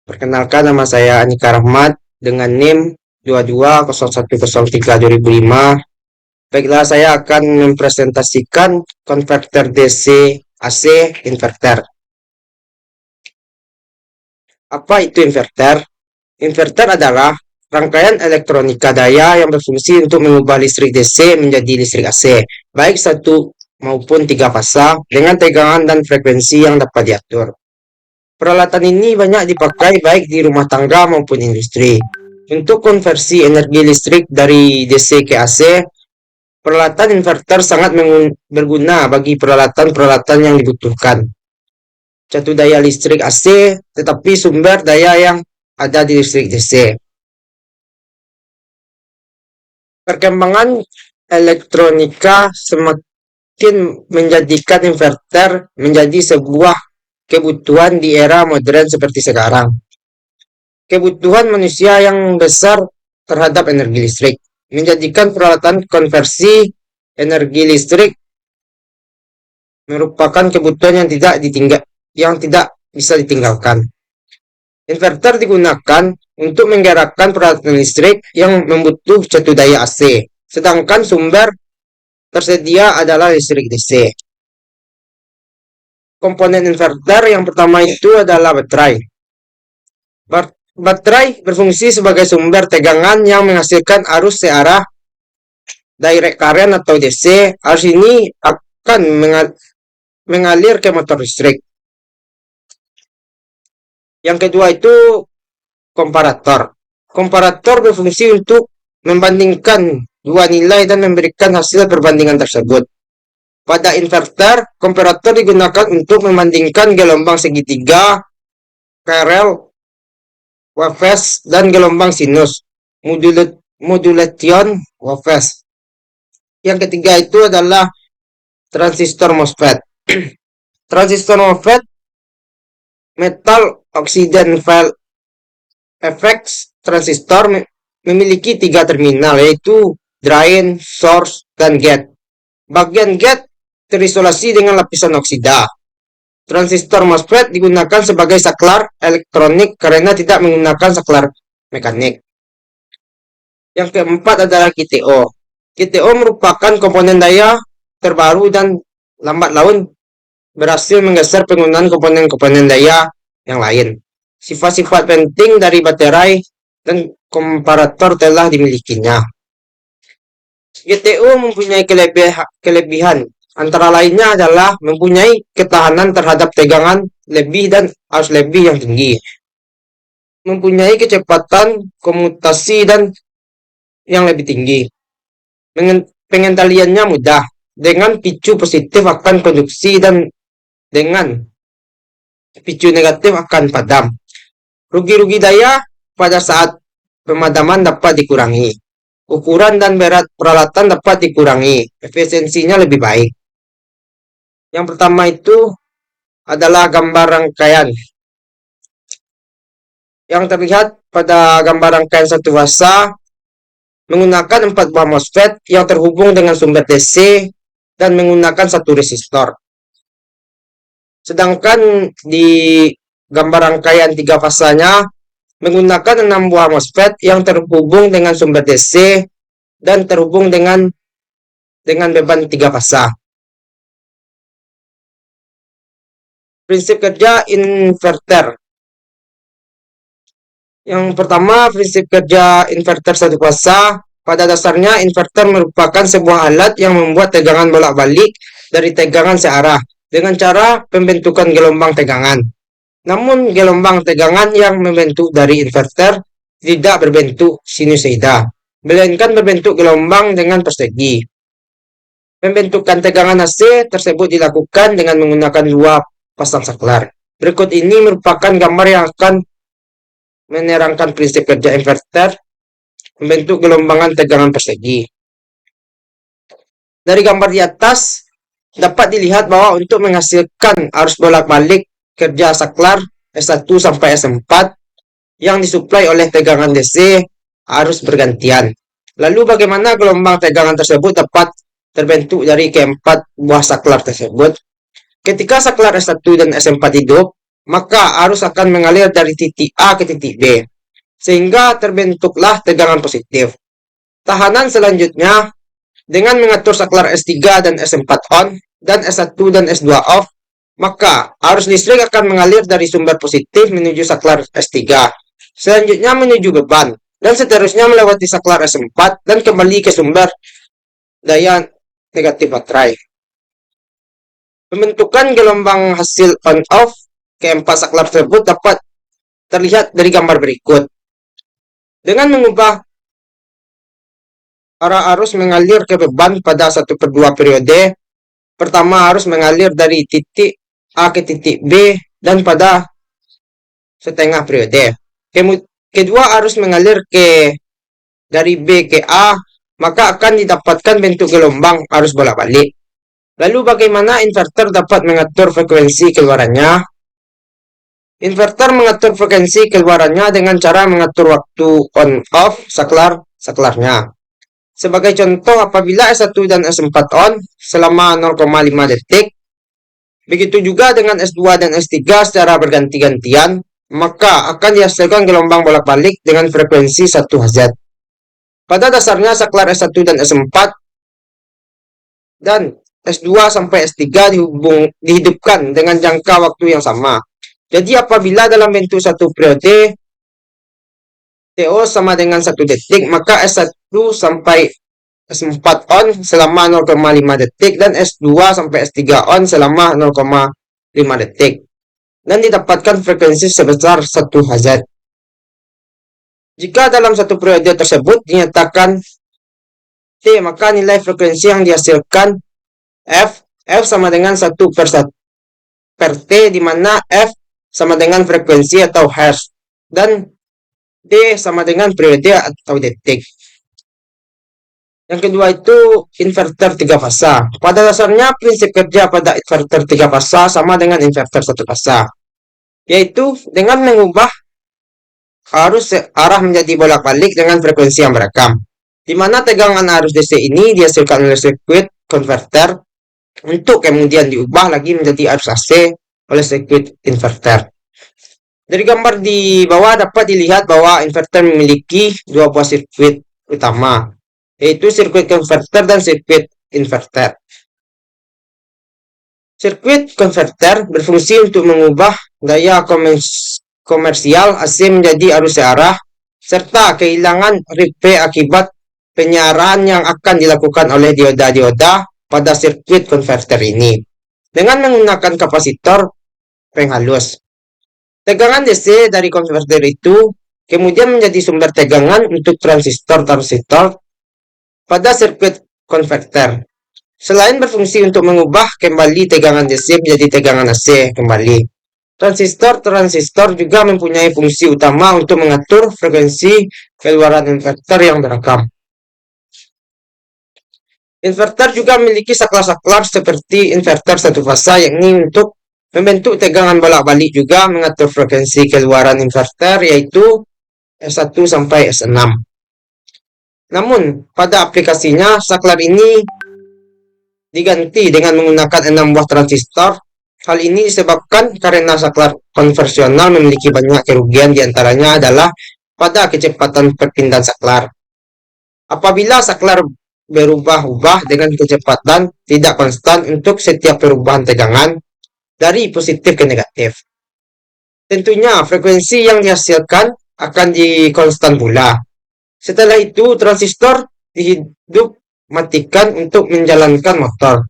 Perkenalkan, nama saya Anika Rahmat dengan NIM 220103-2005. Baiklah, saya akan mempresentasikan konverter DC AC inverter. Apa itu inverter? Inverter adalah rangkaian elektronika daya yang berfungsi untuk mengubah listrik DC menjadi listrik AC, baik satu maupun tiga fasa dengan tegangan dan frekuensi yang dapat diatur. Peralatan ini banyak dipakai baik di rumah tangga maupun industri. Untuk konversi energi listrik dari DC ke AC, peralatan inverter sangat berguna bagi peralatan-peralatan yang dibutuhkan. Satu daya listrik AC, tetapi sumber daya yang ada di listrik DC. Perkembangan elektronika semakin menjadikan inverter menjadi sebuah kebutuhan di era modern seperti sekarang. Kebutuhan manusia yang besar terhadap energi listrik menjadikan peralatan konversi energi listrik merupakan kebutuhan yang tidak bisa ditinggalkan. Inverter digunakan untuk menggerakkan peralatan listrik yang membutuhkan satu daya AC, sedangkan sumber tersedia adalah listrik DC. Komponen inverter yang pertama itu adalah baterai. Baterai berfungsi sebagai sumber tegangan yang menghasilkan arus searah direct current atau DC. Arus ini akan mengalir ke motor listrik. Yang kedua itu komparator. Komparator berfungsi untuk membandingkan dua nilai dan memberikan hasil perbandingan tersebut. Pada inverter, komparator digunakan untuk membandingkan gelombang segitiga, parallel, wave phase, dan gelombang sinus, modulation, wave phase. Yang ketiga itu adalah transistor MOSFET. Transistor MOSFET metal oxide field effects transistor memiliki tiga terminal, yaitu drain, source, dan gate. Bagian gate terisolasi dengan lapisan oksida. Transistor MOSFET digunakan sebagai saklar elektronik karena tidak menggunakan saklar mekanik. Yang keempat adalah GTO. GTO merupakan komponen daya terbaru dan lambat laun berhasil menggeser penggunaan komponen-komponen daya yang lain. Sifat-sifat penting dari baterai dan komparator telah dimilikinya. GTO mempunyai kelebihan, antara lainnya adalah mempunyai ketahanan terhadap tegangan lebih dan arus lebih yang tinggi, mempunyai kecepatan komutasi dan yang lebih tinggi, pengendaliannya mudah, dengan picu positif akan konduksi dan dengan picu negatif akan padam. Rugi-rugi daya pada saat pemadaman dapat dikurangi. Ukuran dan berat peralatan dapat dikurangi. Efisiensinya lebih baik. Yang pertama itu adalah gambar rangkaian. Yang terlihat pada gambar rangkaian satu fasa menggunakan 4 buah MOSFET yang terhubung dengan sumber DC dan menggunakan satu resistor. Sedangkan di gambar rangkaian 3 fasanya menggunakan 6 buah MOSFET yang terhubung dengan sumber DC dan terhubung dengan beban 3 fasa. Prinsip kerja inverter. Yang pertama, prinsip kerja inverter satu fasa. Pada dasarnya, inverter merupakan sebuah alat yang membuat tegangan bolak-balik dari tegangan searah dengan cara pembentukan gelombang tegangan. Namun, gelombang tegangan yang membentuk dari inverter tidak berbentuk sinusoida, melainkan berbentuk gelombang dengan persegi. Pembentukan tegangan AC tersebut dilakukan dengan menggunakan 2 pasang saklar. Berikut ini merupakan gambar yang akan menerangkan prinsip kerja inverter membentuk gelombangan tegangan persegi. Dari gambar di atas dapat dilihat bahwa untuk menghasilkan arus bolak-balik kerja saklar S1 sampai S4 yang disuplai oleh tegangan DC harus bergantian. Lalu bagaimana gelombang tegangan tersebut dapat terbentuk dari keempat buah saklar tersebut? Ketika saklar S1 dan S4 hidup, maka arus akan mengalir dari titik A ke titik B, sehingga terbentuklah tegangan positif. Tahanan selanjutnya, dengan mengatur saklar S3 dan S4 on, dan S1 dan S2 off, maka arus listrik akan mengalir dari sumber positif menuju saklar S3, selanjutnya menuju beban, dan seterusnya melewati saklar S4 dan kembali ke sumber daya negatif baterai. Pembentukan gelombang hasil on-off keempat saklar tersebut dapat terlihat dari gambar berikut. Dengan mengubah arah arus mengalir ke beban pada 1/2 periode, pertama arus mengalir dari titik A ke titik B dan pada setengah periode. Kedua arus mengalir dari B ke A, maka akan didapatkan bentuk gelombang arus bolak-balik. Lalu bagaimana inverter dapat mengatur frekuensi keluarannya? Inverter mengatur frekuensi keluarannya dengan cara mengatur waktu on-off saklarnya. Sebagai contoh, apabila S1 dan S4 on selama 0,5 detik, begitu juga dengan S2 dan S3 secara berganti-gantian, maka akan dihasilkan gelombang bolak-balik dengan frekuensi 1 Hz. Pada dasarnya saklar S1 dan S4 dan S2 sampai S3 dihidupkan dengan jangka waktu yang sama. Jadi apabila dalam bentuk satu periode TO sama dengan 1 detik, maka S1 sampai S4 on selama 0,5 detik dan S2 sampai S3 on selama 0,5 detik. Dan didapatkan frekuensi sebesar 1 Hz. Jika dalam satu periode tersebut dinyatakan T, maka nilai frekuensi yang dihasilkan F sama dengan 1 per T, di mana F sama dengan frekuensi atau hertz, dan D sama dengan periode atau detik. Yang kedua itu inverter 3 fasa. Pada dasarnya prinsip kerja pada inverter 3 fasa sama dengan inverter 1 fasa, yaitu dengan mengubah arus arah menjadi bolak-balik dengan frekuensi yang berekam, di mana tegangan arus DC ini dihasilkan oleh sirkuit konverter untuk kemudian diubah lagi menjadi arus AC oleh sirkuit inverter. Dari gambar di bawah dapat dilihat bahwa inverter memiliki dua buah sirkuit utama, yaitu sirkuit konverter dan sirkuit inverter. Sirkuit konverter berfungsi untuk mengubah daya komersial AC menjadi arus searah, serta kehilangan repe akibat penyiaran yang akan dilakukan oleh dioda-dioda pada sirkuit konverter ini, dengan menggunakan kapasitor penghalus. Tegangan DC dari konverter itu kemudian menjadi sumber tegangan untuk transistor pada sirkuit konverter. Selain berfungsi untuk mengubah kembali tegangan DC menjadi tegangan AC kembali, transistor juga mempunyai fungsi utama untuk mengatur frekuensi keluaran inverter yang berekam. Inverter juga memiliki saklar-saklar seperti inverter 1 fasa, yakni untuk membentuk tegangan bolak-balik juga mengatur frekuensi keluaran inverter, yaitu S1 sampai S6. Namun, pada aplikasinya, saklar ini diganti dengan menggunakan 6 buah transistor. Hal ini disebabkan karena saklar konvensional memiliki banyak kerugian, diantaranya adalah pada kecepatan perpindahan saklar. Apabila saklar berubah-ubah dengan kecepatan tidak konstan untuk setiap perubahan tegangan dari positif ke negatif, tentunya frekuensi yang dihasilkan akan dikonstan pula. Setelah itu transistor matikan untuk menjalankan motor.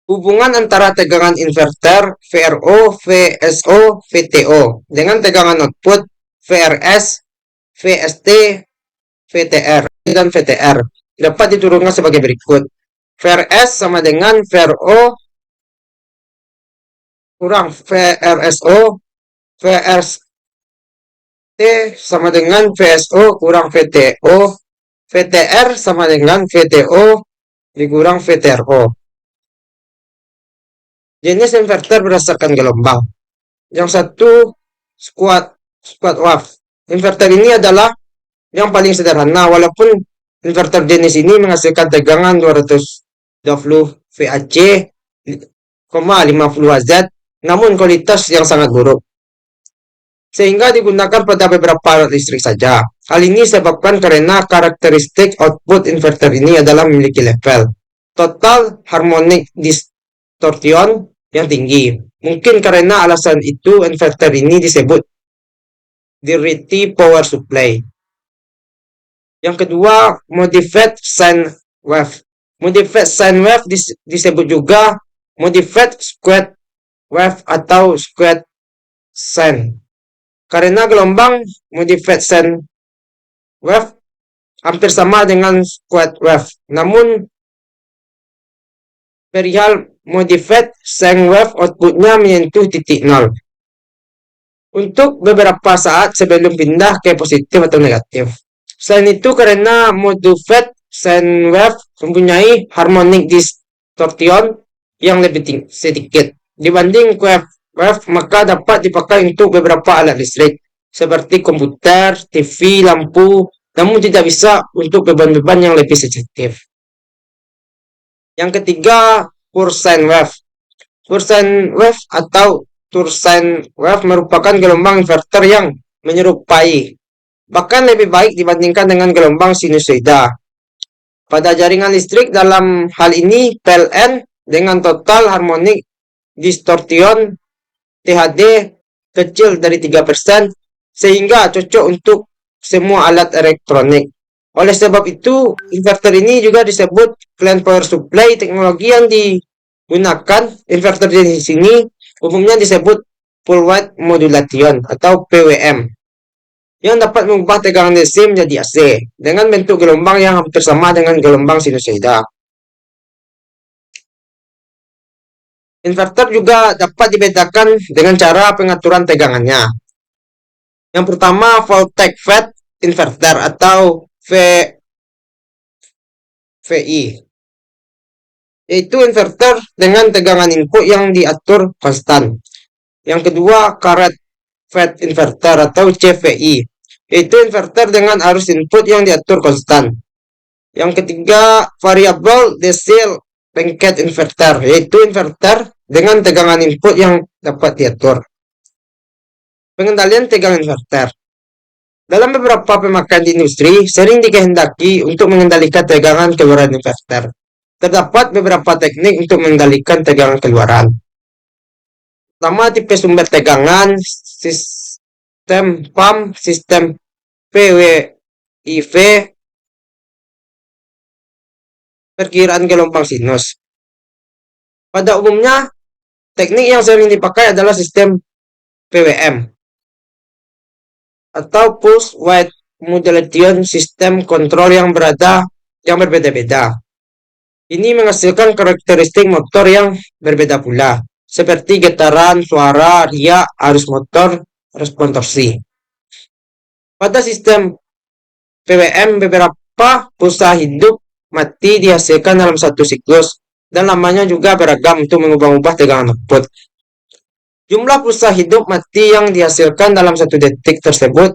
Hubungan antara tegangan inverter VRO, VSO, VTO dengan tegangan output VRS, VST, VTR dan VTR dapat diturunkan sebagai berikut. VRS sama dengan VRO kurang VRSO, VRT sama dengan VSO kurang VTO, VTR sama dengan VTO dikurang VTRO. Jenis inverter berdasarkan gelombang. Yang satu squat wave. Inverter ini adalah yang paling sederhana, walaupun inverter jenis ini menghasilkan tegangan 220 VAC, 50 Hz namun kualitas yang sangat buruk, sehingga digunakan pada beberapa alat listrik saja. Hal ini disebabkan karena karakteristik output inverter ini adalah memiliki level total harmonic distortion yang tinggi. Mungkin karena alasan itu inverter ini disebut dirty power supply. Yang kedua, modified sine wave. Modified sine wave disebut juga modified squared wave atau squared sine. Karena gelombang modified sine wave hampir sama dengan squared wave. Namun perihal modified sine wave outputnya menyentuh titik nol untuk beberapa saat sebelum pindah ke positif atau negatif. Selain itu, karena modified sine wave mempunyai harmonic distortion yang lebih sedikit dibanding wave, maka dapat dipakai untuk beberapa alat listrik seperti komputer, TV, lampu, namun tidak bisa untuk beban-beban yang lebih sensitif. Yang ketiga, pure sine wave. Pure sine wave atau pure sine wave merupakan gelombang inverter yang menyerupai, bahkan lebih baik dibandingkan dengan gelombang sinusoida pada jaringan listrik. Dalam hal ini, PLN dengan total harmonic distortion THD kecil dari 3%, sehingga cocok untuk semua alat elektronik. Oleh sebab itu, inverter ini juga disebut clean power supply. Teknologi yang digunakan inverter di sini umumnya disebut full wave modulation atau PWM, yang dapat mengubah tegangan DC menjadi AC dengan bentuk gelombang yang hampir sama dengan gelombang sinusoida. Inverter juga dapat dibedakan dengan cara pengaturan tegangannya. Yang pertama, voltage fed inverter atau VI, yaitu inverter dengan tegangan input yang diatur konstan. Yang kedua, current fed inverter atau CVI, yaitu inverter dengan arus input yang diatur konstan. Yang ketiga, variable DC linked inverter, yaitu inverter dengan tegangan input yang dapat diatur. Pengendalian tegangan inverter. Dalam beberapa pemakaian di industri, sering dikehendaki untuk mengendalikan tegangan keluaran inverter. Terdapat beberapa teknik untuk mengendalikan tegangan keluaran. Pertama, tipe sumber tegangan, sistem pump, sistem PWIV, perkiraan gelombang sinus. Pada umumnya, teknik yang sering dipakai adalah sistem PWM atau pulse width modulation sistem kontrol yang berbeda-beda. Ini menghasilkan karakteristik motor yang berbeda pula, seperti getaran, suara, riak, arus motor, respon torsi. Pada sistem PWM, beberapa pulsa hidup mati dihasilkan dalam satu siklus, dan lamanya juga beragam untuk mengubah-ubah tegangan output. Jumlah pulsa hidup mati yang dihasilkan dalam satu detik tersebut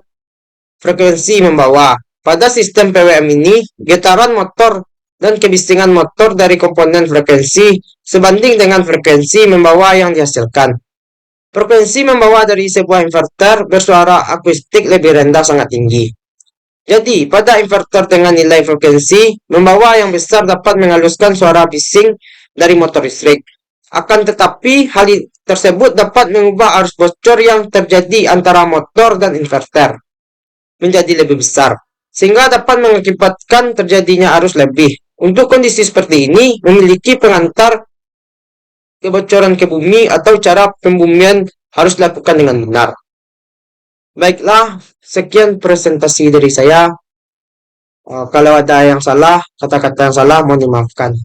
frekuensi membawa. Pada sistem PWM ini, getaran motor dan kebisingan motor dari komponen frekuensi sebanding dengan frekuensi membawa yang dihasilkan. Frekuensi membawa dari sebuah inverter bersuara akustik lebih rendah sangat tinggi. Jadi, pada inverter dengan nilai frekuensi membawa yang besar dapat menghaluskan suara bising dari motor listrik. Akan tetapi, hal tersebut dapat mengubah arus bocor yang terjadi antara motor dan inverter menjadi lebih besar, sehingga dapat mengakibatkan terjadinya arus lebih. Untuk kondisi seperti ini, memiliki pengantar kebocoran ke bumi atau cara pembumian harus dilakukan dengan benar. Baiklah, sekian presentasi dari saya. Kalau ada yang salah, kata-kata yang salah, mohon dimaafkan.